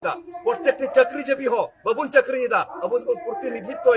प्रत्येकटी चाकरीजीवी हो बाबुन चाकरीदा अब प्रतिनिधित्व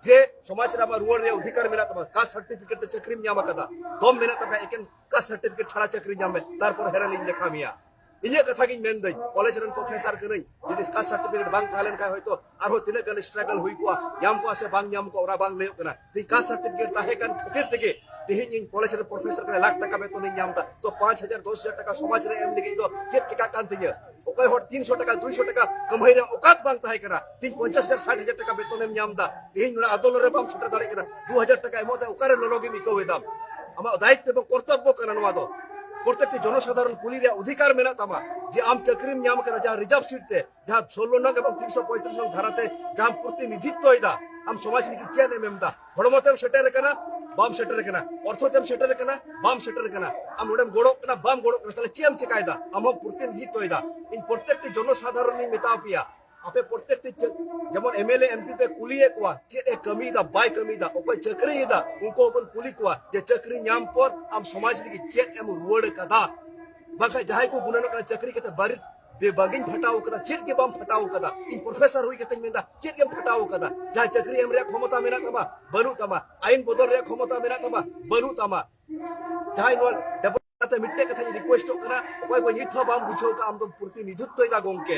जे समाज रुआड़ अधिकार मेना कास्ट सर्टिफिकेट चाकरी दम मेना एकेन कास्ट सर्टिफिकेट छाड़ा चाकरी तारपर हेरान लेखा मिया इन कथा मेन कॉलेज प्रोफेसर कई जी कास्ट सर्टिफिकेट बांग तहलेन खाय हयतो आरो तिना गान स्ट्रगल हुई को याम को से बांग याम को ओरा बांग लेयो कना कास्ट सर्टिफिकेट ताहे कान खातिर तेगे तेहिं इन कॉलेज प्रोफेसर करे लाख टाका बेतन इन नामदा तो 5000 10000 टाका समाज रे एम लगी तो चेक चिका कान तिगे ओकय हर 300 टाका 200 टाका कमाई रे औकात बांग ताहे करा 50000 60000 टाका बेतन एम नामदा तेहिं आंदोलन रे बाम सेटर दाड़े करा 2000 टाका एमोते ओकारे लोलोगे मिको दाम आमा दायित्व एवं कर्तव्य कना नवा दो प्रत्येकटी जनसाधारण कुली रे अधिकार मेना तमा जे आम चाकरी नाम करा जहां रिजर्व सीट ते जहां 16 नंग एवं 335 नंग धाराते जहां प्रतिनिधित्व इदा आम समाज नि किया ने मेमदा हड़मतेम सेटर कना बाम सेटर कना अर्थतेम सेटर कना बाम सेटर कना आम ओडम गोड़ो कना बाम गोड़ो कना तले चेम चिकायदा आम प्रतिनिधित्व इदा इन प्रत्येकटी जनसाधारण नि मेता पिया आपे प्रत्येकटी जेमन एमएलए एमपी पे कुलिए कोआ चे ए कमीदा बाय कमीदा ओपय चाकरी इदा उनको अपन कुली कोआ जे चाकरी नाम पर आम समाज नि चे एम रुआड़ कदा बाका जहाय को गुनानो कना चाकरी केते बारी बेबागिन फटाव कदा चेक के बाम फटाव कदा इन प्रोफेसर हुई केते मेंदा चेक के फटाव कदा जहां चाकरी एम रे क्षमता मेना तमा बनु तमा आईन बदल रे क्षमता मेना तमा बनु तमा जहां नो डेवलपमेंट मिट्टे कथा रिक्वेस्ट करा ओपय को निथो बाम बुझो का आम तो प्रतिनिधित्व इदा गोंके